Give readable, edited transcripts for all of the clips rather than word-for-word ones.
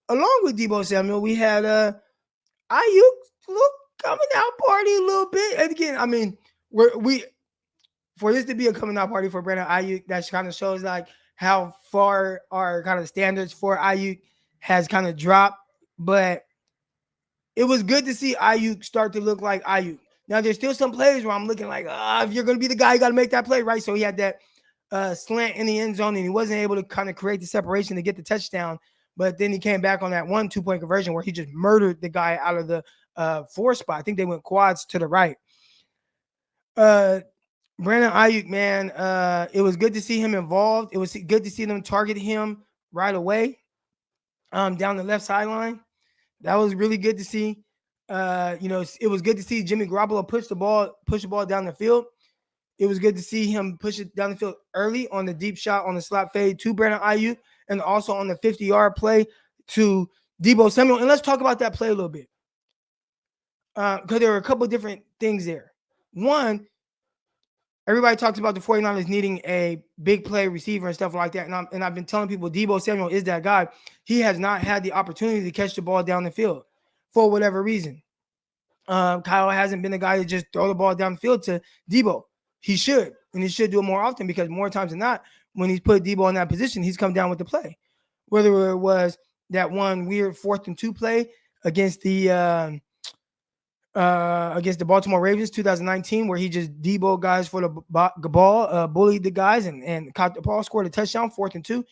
along with Debo Samuel, we had Ayuk look coming out party a little bit. And again, I mean, we for this to be a coming out party for Brandon Ayuk, that kind of shows like how far our kind of standards for Ayuk has kind of dropped. But it was good to see Ayuk start to look like Ayuk. Now there's still some plays where I'm looking like, if you're gonna be the guy, you got to make that play, right? So he had that slant in the end zone, and he wasn't able to kind of create the separation to get the touchdown. But then he came back on that 1-2 point conversion where he just murdered the guy out of the 4 spot. I think they went quads to the right. Uh, Brandon Ayuk, man, it was good to see him involved. It was good to see them target him right away down the left sideline. That was really good to see. It was good to see Jimmy Garoppolo push the ball down the field. It was good to see him push it down the field early on the deep shot on the slot fade to Brandon Ayuk, and also on the 50-yard play to Debo Samuel. And let's talk about that play a little bit, because there were a couple of different things there. One, everybody talks about the 49ers needing a big play receiver and stuff like that. And I've been telling people Debo Samuel is that guy. He has not had the opportunity to catch the ball down the field for whatever reason. Kyle hasn't been the guy to just throw the ball down the field to Debo. He should, and he should do it more often, because more times than not, when he's put Debo in that position, he's come down with the play. Whether it was that one weird 4th-and-2 play against the Baltimore Ravens 2019, where he just Debo guys for the ball, bullied the guys and caught the ball, scored a touchdown, 4th-and-2.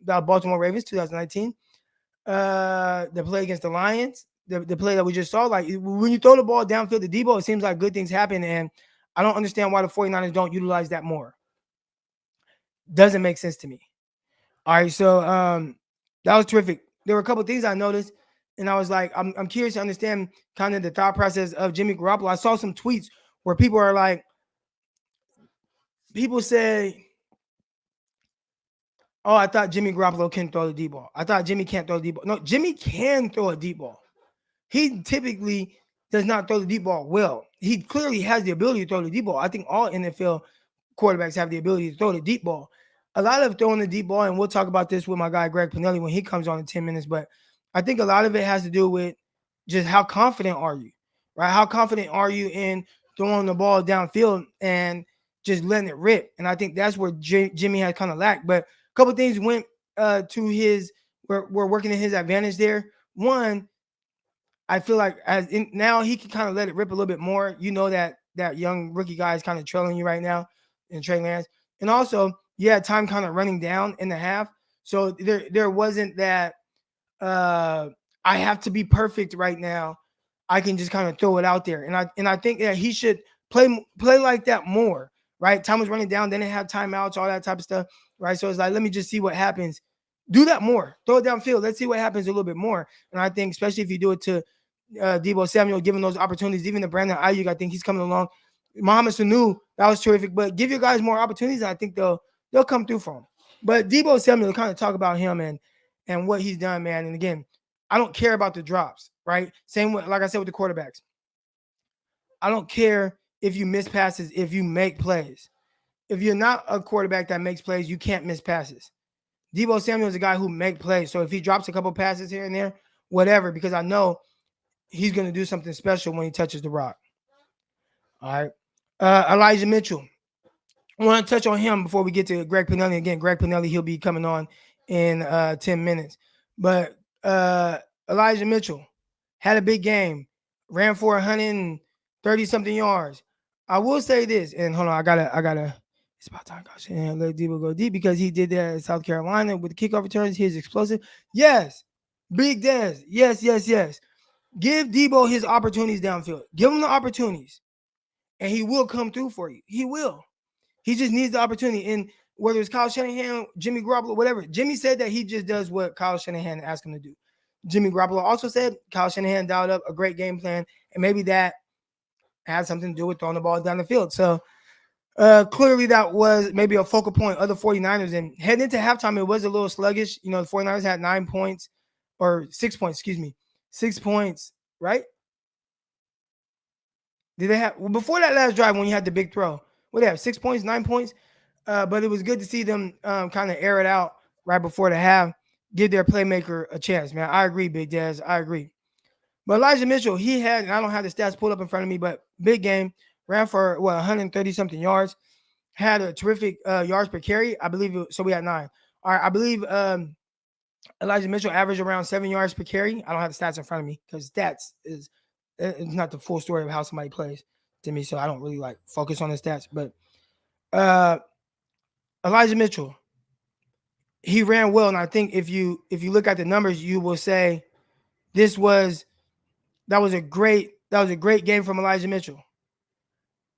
The Baltimore Ravens 2019. The play against the Lions, the play that we just saw, like when you throw the ball downfield to Debo, it seems like good things happen, and I don't understand why the 49ers don't utilize that more. Doesn't make sense to me. All right, so that was terrific. There were a couple of things I noticed, and I was like, I'm curious to understand kind of the thought process of Jimmy Garoppolo. I saw some tweets where people say, "Oh, I thought Jimmy Garoppolo can throw the deep ball. I thought Jimmy can't throw the deep ball." No, Jimmy can throw a deep ball. He typically does not throw the deep ball well. He clearly has the ability to throw the deep ball. I think all NFL quarterbacks have the ability to throw the deep ball. A lot of throwing the deep ball, and we'll talk about this with my guy Greg Pinelli when he comes on in 10 minutes, but I think a lot of it has to do with just how confident are you, right? How confident are you in throwing the ball downfield and just letting it rip? And I think that's where Jimmy has kind of lacked. But a couple of things went to his, we're working in his advantage there. One, I feel like now he can kind of let it rip a little bit more. You know that young rookie guy is kind of trailing you right now in Trey Lance. And also, you had time kind of running down in the half. So there wasn't that I have to be perfect right now. I can just kind of throw it out there. And I think that he should play like that more, right? Time was running down, then they have timeouts, all that type of stuff, right? So it's like, let me just see what happens. Do that more. Throw it downfield. Let's see what happens a little bit more. And I think, especially if you do it to Debo Samuel, giving those opportunities, even to Brandon Ayuk, I think he's coming along. Mohamed Sanu, that was terrific. But give your guys more opportunities, and I think they'll come through for him. But Debo Samuel, kind of talk about him and what he's done, man. And again, I don't care about the drops, right? Same with, like I said, with the quarterbacks. I don't care if you miss passes, if you make plays. If you're not a quarterback that makes plays, you can't miss passes. Debo Samuel is a guy who make plays. So if he drops a couple passes here and there, whatever, because I know he's going to do something special when he touches the rock. All right. Elijah Mitchell. I want to touch on him before we get to Greg Pinelli. Again, Greg Pinelli, he'll be coming on in 10 minutes. But Elijah Mitchell had a big game, ran for 130-something yards. I will say this, and hold on, I gotta. It's about time, gosh, and let Debo go deep because he did that at South Carolina with the kickoff returns. He's explosive. Yes, Big Dez. Yes. Give Debo his opportunities downfield. Give him the opportunities, and he will come through for you. He will. He just needs the opportunity. And whether it's Kyle Shanahan, Jimmy Garoppolo, whatever, Jimmy said that he just does what Kyle Shanahan asked him to do. Jimmy Garoppolo also said Kyle Shanahan dialed up a great game plan, and maybe that had something to do with throwing the ball down the field. So clearly that was maybe a focal point of the 49ers. And heading into halftime, it was a little sluggish. You know, the 49ers had 9 points, or 6 points, 6 points, right? Did they have, well, before that last drive when you had the big throw, what they have, 6 points, 9 points? But it was good to see them kind of air it out right before the half. give their playmaker a chance, man. I agree, Big Daz. I agree. But Elijah Mitchell, he had, and I don't have the stats pulled up in front of me, but big game, ran for what 130 something yards, had a terrific yards per carry. I believe so. We had 9. All right, I believe Elijah Mitchell averaged around 7 yards per carry. I don't have the stats in front of me because stats is it's not the full story of how somebody plays to me, so I don't really like focus on the stats. But uh Elijah Mitchell, he ran well, and I think if you look at the numbers, you will say this was that was a great game from Elijah Mitchell.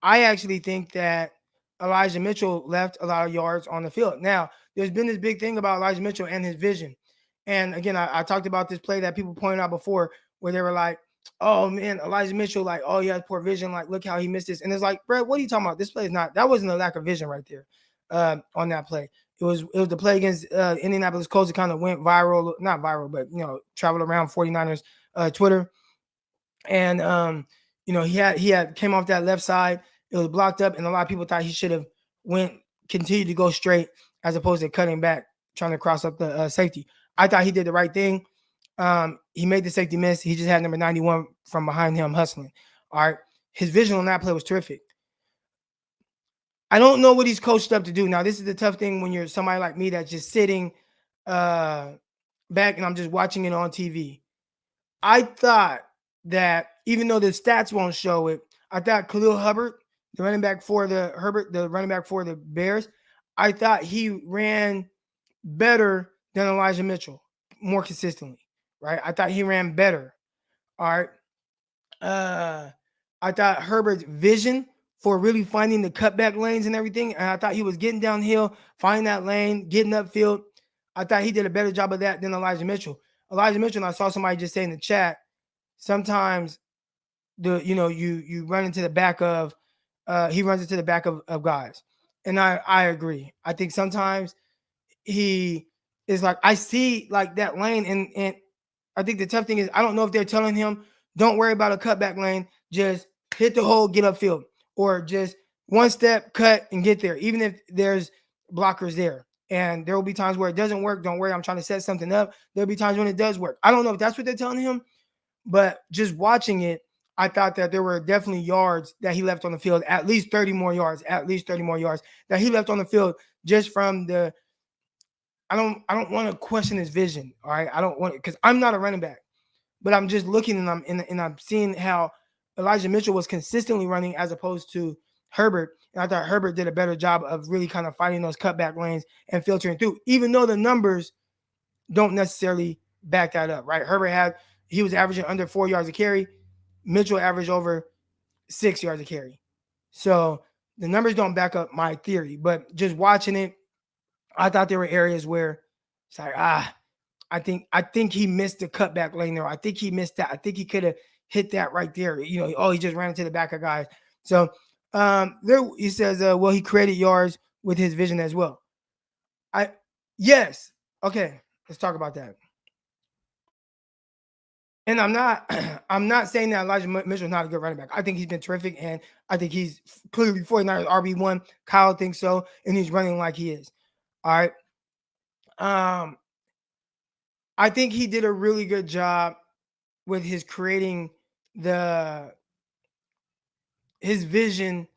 I actually think that Elijah Mitchell left a lot of yards on the field. Now, there's been this big thing about Elijah Mitchell and his vision. And again, I talked about this play that people pointed out before where they were like, oh man, Elijah Mitchell, like, oh, he has poor vision. Like, look how he missed this. And it's like, bro, what are you talking about? This play is not, that wasn't a lack of vision right there on that play. It was the play against Indianapolis Colts. It kind of went viral, not viral, but, traveled around 49ers Twitter. And he had came off that left side. It was blocked up, and a lot of people thought he should have continued to go straight as opposed to cutting back, trying to cross up the safety. I thought he did the right thing. He made the safety miss. He just had number 91 from behind him hustling. All right, his vision on that play was terrific. I don't know what he's coached up to do. Now, this is the tough thing when you're somebody like me that's just sitting uh, back and I'm just watching it on TV. I thought that even though the stats won't show it, I thought Khalil Hubbard, the running back for the Bears, I thought he ran better than Elijah Mitchell more consistently, right? I thought he ran better. All right. Uh, I thought Herbert's vision for really finding the cutback lanes and everything, and I thought he was getting downhill, finding that lane, getting upfield. I thought he did a better job of that than Elijah Mitchell. Elijah Mitchell, and I saw somebody just say in the chat, sometimes you run into the back of he runs into the back of guys. And I agree. I think sometimes he is like, I see like that lane, and I think the tough thing is I don't know if they're telling him don't worry about a cutback lane, just hit the hole, get upfield, or just one step, cut and get there, even if there's blockers there. And there will be times where it doesn't work. Don't worry, I'm trying to set something up. There'll be times when it does work. I don't know if that's what they're telling him, but just watching it, I thought that there were definitely yards that he left on the field, at least 30 more yards that he left on the field just from the I don't want to question his vision. All right. I don't want it because I'm not a running back, but I'm just looking and I'm seeing how Elijah Mitchell was consistently running as opposed to Herbert. And I thought Herbert did a better job of really kind of finding those cutback lanes and filtering through, even though the numbers don't necessarily back that up, right? He was averaging under 4 yards a carry. Mitchell averaged over 6 yards a carry. So the numbers don't back up my theory, but just watching it, I thought there were areas where it's like, I think he missed the cutback lane there. I think he missed that. I think he could have hit that right there. He just ran into the back of guys. So there he says, well, he created yards with his vision as well. I yes. Okay, let's talk about that. And I'm not I'm not saying that Elijah Mitchell is not a good running back. I think he's been terrific, and I think he's clearly 49ers RB1. Kyle thinks so, and he's running like he is. All right. Um, I think he did a really good job with his creating the his vision,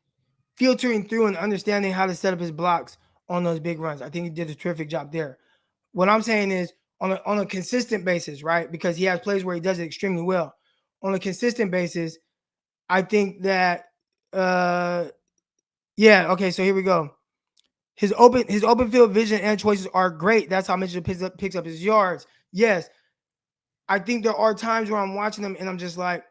filtering through and understanding how to set up his blocks on those big runs. I think he did a terrific job there. What I'm saying is on a consistent basis, right? Because he has plays where he does it extremely well. On a consistent basis, I think that uh yeah, okay, so here we go. His open field vision and choices are great. That's how Mitchell picks up his yards. Yes, I think there are times where I'm watching him and I'm just like,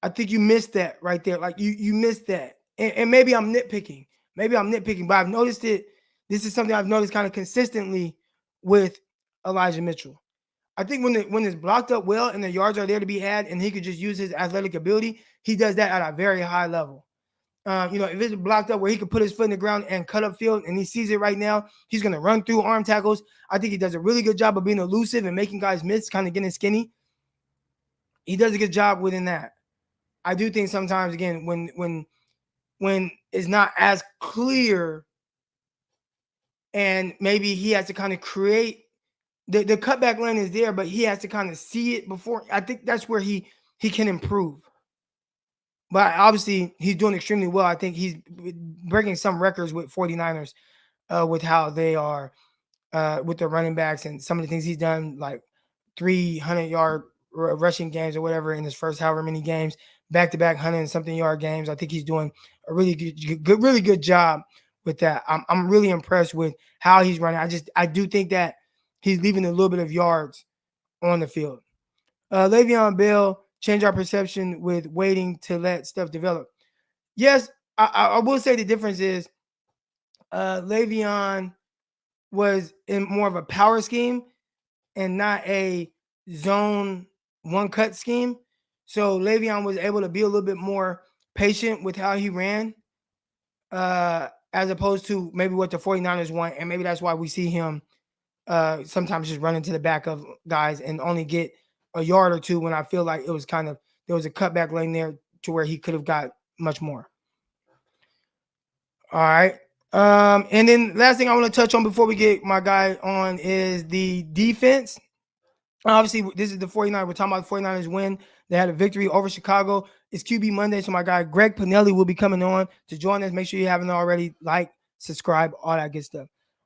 I think you missed that right there. Like you missed that. And maybe I'm nitpicking. Maybe I'm nitpicking, but I've noticed it. This is something I've noticed kind of consistently with Elijah Mitchell. I think when it's blocked up well and the yards are there to be had, and he could just use his athletic ability, he does that at a very high level. If it's blocked up where he can put his foot in the ground and cut up field, and he sees it right now, he's going to run through arm tackles. I think he does a really good job of being elusive and making guys miss, kind of getting skinny. He does a good job within that. I do think sometimes, again, when it's not as clear and maybe he has to kind of create the cutback lane is there, but he has to kind of see it before. I think that's where he can improve. But obviously, he's doing extremely well. I think he's breaking some records with 49ers with how they are with the running backs and some of the things he's done, like 300-yard rushing games or whatever in his first however many games, back-to-back 100-something-yard games. I think he's doing a really good job with that. I'm really impressed with how he's running. I do think that he's leaving a little bit of yards on the field. Le'Veon Bell, change our perception with waiting to let stuff develop. Yes, I will say the difference is Le'Veon was in more of a power scheme and not a zone one cut scheme. So Le'Veon was able to be a little bit more patient with how he ran, as opposed to maybe what the 49ers want. And maybe that's why we see him sometimes just run into the back of guys and only get a yard or two when I feel like it was kind of there was a cutback lane there to where he could have got much more. All right. And then last thing I want to touch on before we get my guy on is the defense. Obviously, this is the 49ers. We're talking about the 49ers win. They had a victory over Chicago. It's QB Monday, so my guy Greg Pinelli will be coming on to join us. Make sure you haven't already. Like, subscribe, all that good stuff.